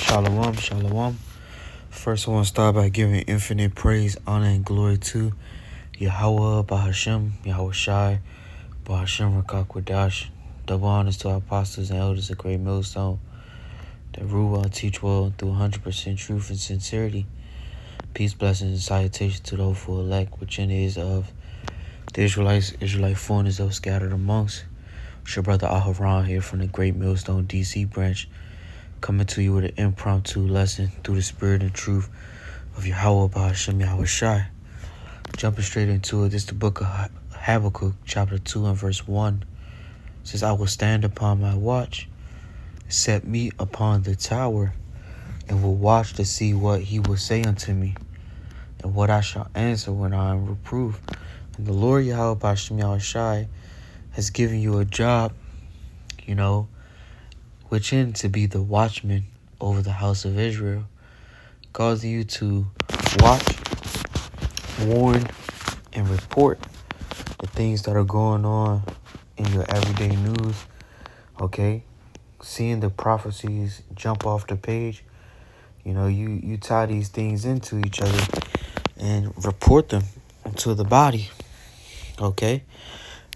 Shalom, shalom. First, I want to start by giving infinite praise, honor, and glory to yahawah, bahasham, yahawashi, bahasham, qadash. Double honors to our apostles and elders of Great Millstone that rule well, teach well through 100% truth and sincerity. Peace, blessings, and salutations to those who elect, which in is of the Israelite foreigners that were scattered amongst. It's your brother Aharon here from the Great Millstone DC branch, coming to you with an impromptu lesson through the spirit and truth of yahawah, bahasham, yahawashi. Jumping straight into it, this is the book of Habakkuk, chapter 2 and verse 1. It says, I will stand upon my watch, set me upon the tower, and will watch to see what he will say unto me, and what I shall answer when I am reproved. And the Lord Yahweh bahasham yahawashi has given you a job, which in to be the watchman over the house of Israel, causing you to watch, warn, and report the things that are going on in your everyday news, okay? Seeing the prophecies jump off the page, you tie these things into each other and report them to the body, okay?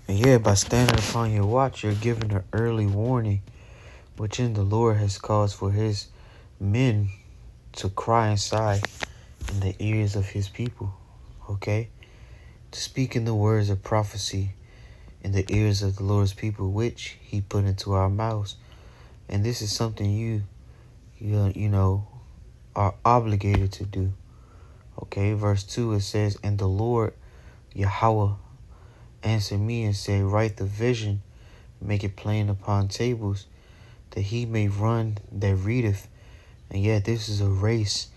And by standing upon your watch, you're giving an early warning, which in the Lord has caused for his men to cry inside in the ears of his people, okay? To speak in the words of prophecy in the ears of the Lord's people, which he put into our mouths. And this is something you are obligated to do, okay? Verse 2, it says, and the Lord Yahawah answered me and said, write the vision, make it plain upon tables, that he may run that readeth. And yet this is a race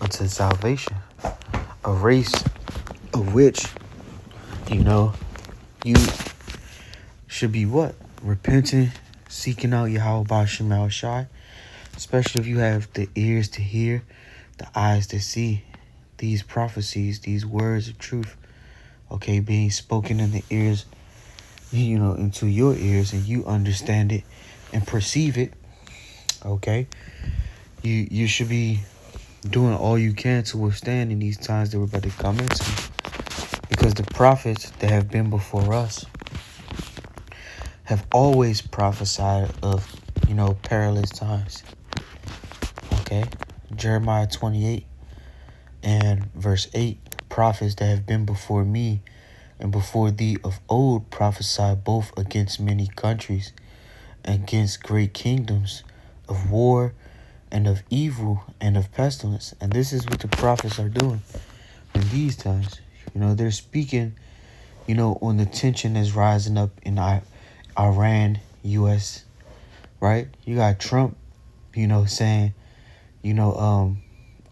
unto salvation, a race of which, you should be what? Repenting, seeking out yahawah bahasham yahawashi, especially if you have the ears to hear, the eyes to see these prophecies, these words of truth, okay, being spoken in the ears, into your ears, and you understand it and perceive it, okay? You should be doing all you can to withstand in these times that we're about to come into, because the prophets that have been before us have always prophesied of, perilous times, okay? Jeremiah 28 and verse 8, prophets that have been before me and before thee of old prophesied both against many countries, against great kingdoms, of war and of evil and of pestilence. And this is what the prophets are doing in these times. They're speaking, on the tension that's rising up in Iran, U.S., right? You got Trump, saying,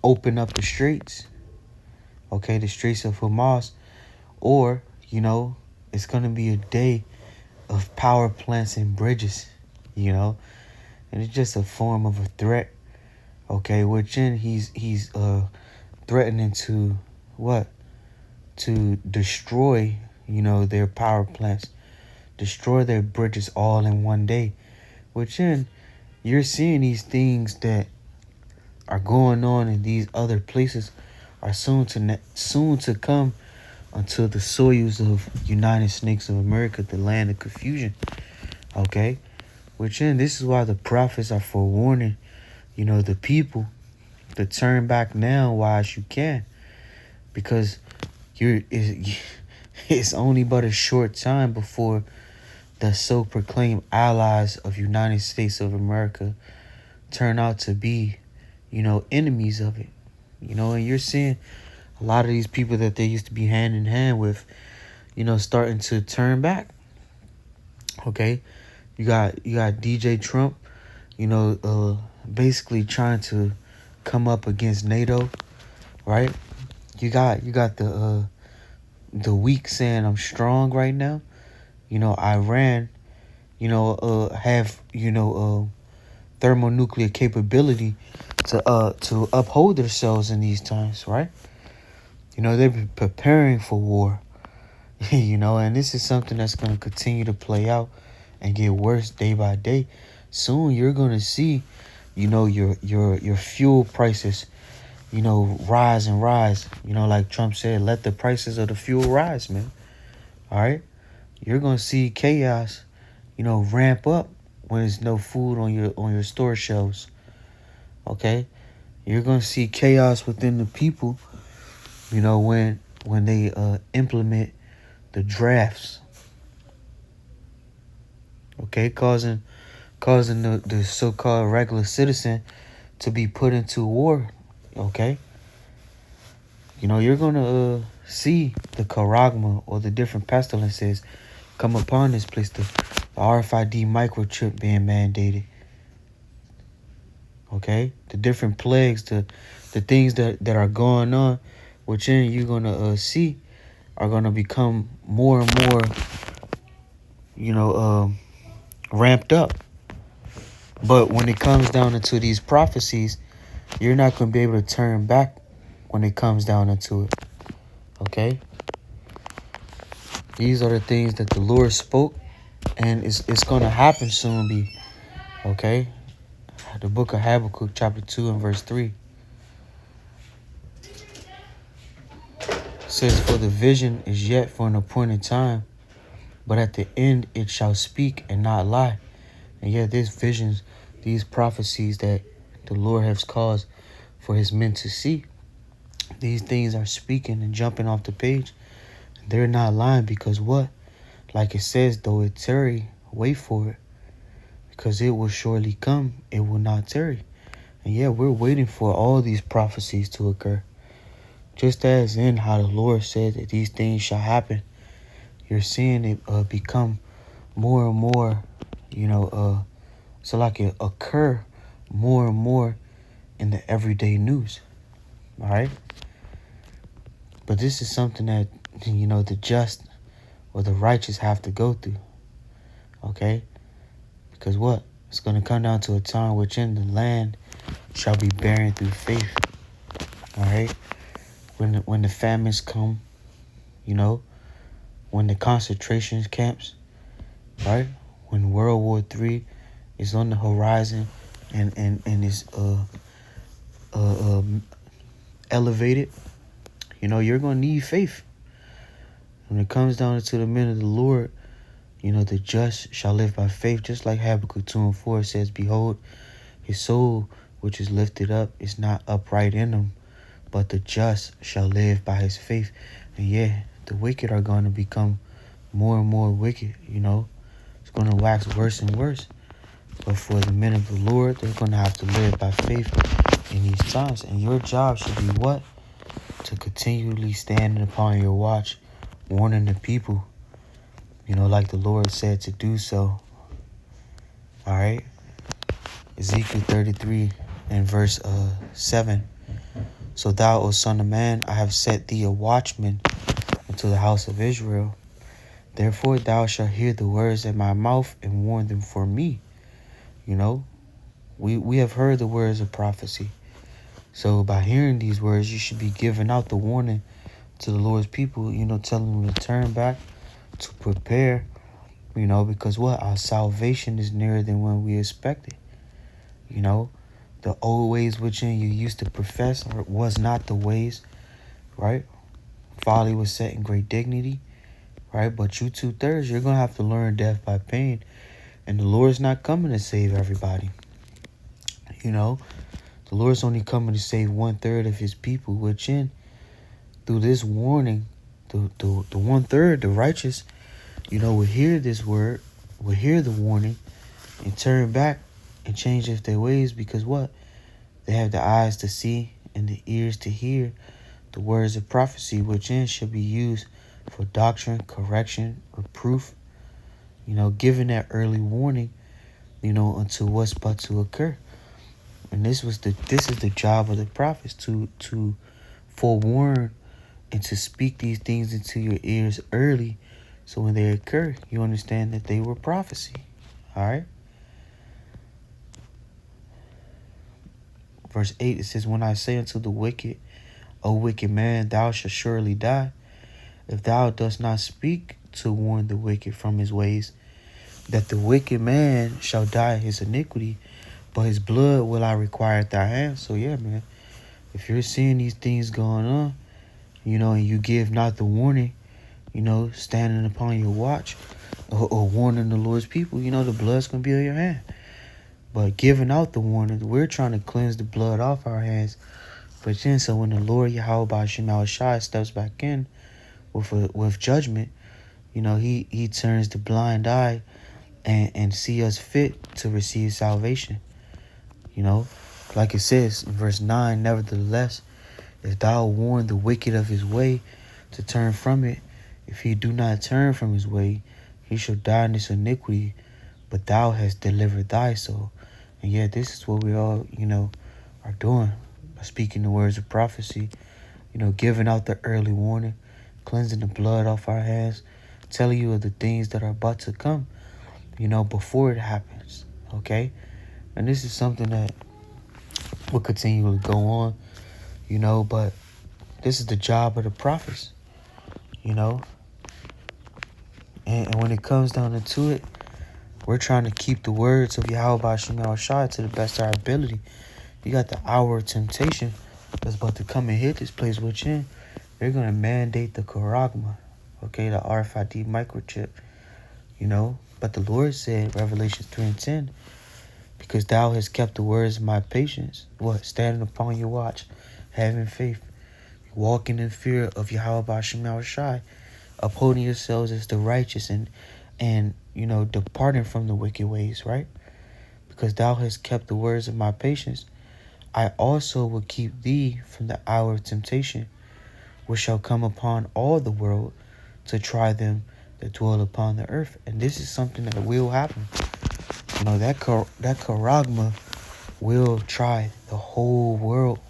open up the straits, okay, the straits of Hamas, or, it's going to be a day of power plants and bridges, and it's just a form of a threat, okay, which in he's threatening to what? To destroy, their power plants, destroy their bridges all in one day, which in you're seeing these things that are going on in these other places are soon to come unto the soils of United Snakes of America, the land of confusion, okay? Which in this is why the prophets are forewarning, the people to turn back now while as you can, because it's only but a short time before the so-proclaimed allies of United States of America turn out to be, enemies of it, and you're seeing a lot of these people that they used to be hand in hand with, starting to turn back, okay? You got DJ Trump, basically trying to come up against NATO, right? You got the weak saying I'm strong right now. Iran, have thermonuclear capability to uphold themselves in these times, right? They've been preparing for war, and this is something that's going to continue to play out and get worse day by day. Soon you're going to see your fuel prices, rise and rise. Like Trump said, let the prices of the fuel rise, man. All right. You're going to see chaos, ramp up when there's no food on your store shelves. Okay. You're going to see chaos within the people, when they implement the drafts. Okay. Causing the so-called regular citizen to be put into war. Okay. You're going to see the charagma or the different pestilences come upon this place. The RFID microchip being mandated. Okay. The different plagues, the things that are going on, which then you're going to see are going to become more and more, ramped up. But when it comes down into these prophecies, you're not going to be able to turn back when it comes down into it. Okay? These are the things that the Lord spoke, and it's going to happen soon. Okay? The book of Habakkuk, chapter 2 and verse 3. Says, for the vision is yet for an appointed time, but at the end it shall speak and not lie. And yet these visions, these prophecies that the Lord has caused for his men to see, these things are speaking and jumping off the page. They're not lying, because what? Like it says, though it tarry, wait for it, because it will surely come. It will not tarry. And yeah, we're waiting for all these prophecies to occur. Just as in how the Lord said that these things shall happen, you're seeing it become more and more, so like it occur more and more in the everyday news. All right. But this is something that, the just or the righteous have to go through. Okay. Because what? It's going to come down to a time wherein the land shall be barren through faith. All right. When the famines come, when the concentration camps, right? When World War III is on the horizon and is elevated, you're going to need faith. When it comes down to the men of the Lord, the just shall live by faith. Just like Habakkuk 2 and 4 says, behold, his soul which is lifted up is not upright in him, but the just shall live by his faith. And yeah, the wicked are going to become more and more wicked, It's going to wax worse and worse. But for the men of the Lord, they're going to have to live by faith in these times. And your job should be what? To continually stand upon your watch, warning the people, like the Lord said to do so. All right. Ezekiel 33 and verse 7. So thou, O son of man, I have set thee a watchman unto the house of Israel. Therefore thou shalt hear the words of my mouth and warn them for me. We have heard the words of prophecy. So by hearing these words, you should be giving out the warning to the Lord's people, telling them to turn back, to prepare, because what? Our salvation is nearer than when we expected. The old ways which you used to profess was not the ways, right? Folly was set in great dignity, right? But you 2/3, you're going to have to learn death by pain. And the Lord's not coming to save everybody. The Lord's only coming to save 1/3 of his people, which through this warning, the 1/3, the righteous, will hear this word, will hear the warning, and turn back and change their ways, because what? They have the eyes to see and the ears to hear the words of prophecy, which should be used for doctrine, correction, reproof, giving that early warning, unto what's about to occur. And this is the job of the prophets, to forewarn and to speak these things into your ears early, so when they occur, you understand that they were prophecy. All right. Verse 8, it says, when I say unto the wicked, O wicked man, thou shalt surely die, if thou dost not speak to warn the wicked from his ways, that the wicked man shall die his iniquity, but his blood will I require at thy hands. So yeah, man, if you're seeing these things going on, and you give not the warning, standing upon your watch or warning the Lord's people, the blood's going to be on your hand. But giving out the warning, we're trying to cleanse the blood off our hands. But then, so when the Lord Yahawah steps back in with judgment, he turns the blind eye and see us fit to receive salvation. Like it says in verse 9, nevertheless, if thou warn the wicked of his way to turn from it, if he do not turn from his way, he shall die in his iniquity, but thou hast delivered thy soul. And yet this is what we all, are doing. By speaking the words of prophecy, giving out the early warning, cleansing the blood off our hands, telling you of the things that are about to come, before it happens. Okay? And this is something that will continue to go on, but this is the job of the prophets, And when it comes down to it, we're trying to keep the words of Yahawah to the best of our ability. You got the hour of temptation that's about to come and hit this place within. They're going to mandate the charagma, the RFID microchip, But the Lord said, Revelation 3:10, because thou hast kept the words of my patience, standing upon your watch, having faith, walking in fear of Yahawah, upholding yourselves as the righteous and departing from the wicked ways, right? Because thou hast kept the words of my patience, I also will keep thee from the hour of temptation, which shall come upon all the world to try them that dwell upon the earth. And this is something that will happen. That charagma will try the whole world.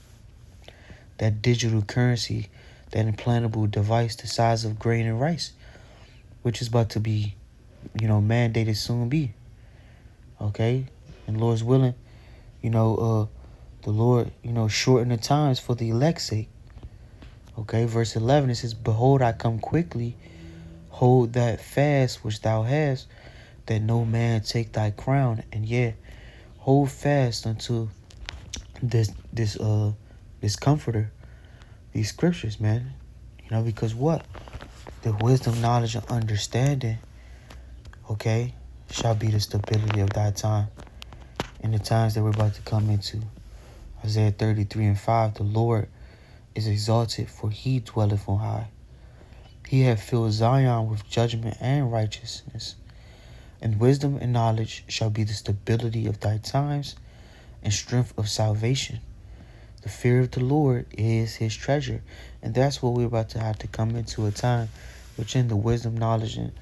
That digital currency, that implantable device the size of grain and rice, which is about to be, mandated soon be. Okay? And Lord's willing, the Lord, shorten the times for the elect's sake. Okay? Verse 11, it says, behold, I come quickly. Hold that fast which thou hast, that no man take thy crown. And yet, hold fast unto this comforter, these scriptures, man. Because what? The wisdom, knowledge, and understanding, shall be the stability of thy time. In the times that we're about to come into. Isaiah 33:5, the Lord is exalted, for he dwelleth on high. He hath filled Zion with judgment and righteousness. And wisdom and knowledge shall be the stability of thy times and strength of salvation. The fear of the Lord is his treasure. And that's what we're about to have to come into a time which in the wisdom, knowledge, and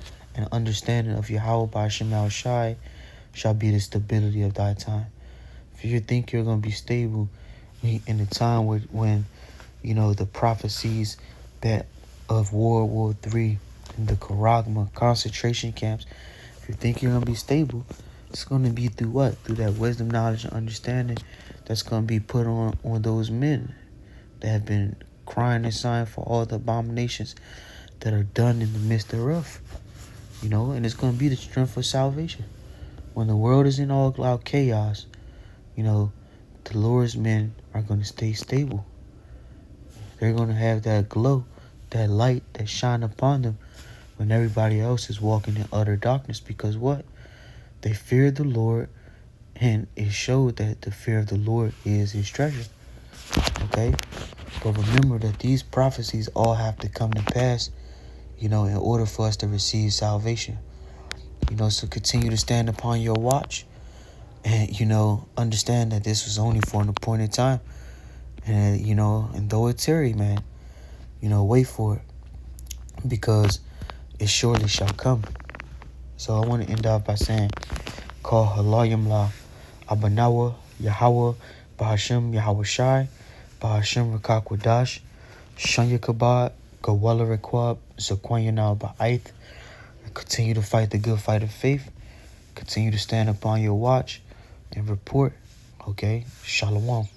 understanding of Yahawah shall be the stability of thy time. If you think you're going to be stable in the time when the prophecies that of World War III and the charagma concentration camps, if you think you're going to be stable, it's going to be through what? Through that wisdom, knowledge, and understanding that's going to be put on those men that have been crying and sighing for all the abominations that are done in the midst thereof. And it's going to be the strength of salvation. When the world is in all out chaos, the Lord's men are going to stay stable. They're going to have that glow, that light that shine upon them when everybody else is walking in utter darkness. Because what? They feared the Lord, and it showed that the fear of the Lord is his treasure. Okay? But remember that these prophecies all have to come to pass, in order for us to receive salvation. So continue to stand upon your watch and, understand that this was only for an appointed time. And, and though it tarry, man, wait for it, because it surely shall come. So I want to end off by saying, Kal Halalyam la Abanawa Yahawah bahasham yahawashi bahasham qadash shanya kabad gawala rekwab zakwanyana ba'aith. Continue to fight the good fight of faith. Continue to stand upon your watch and report. Okay? Shalom.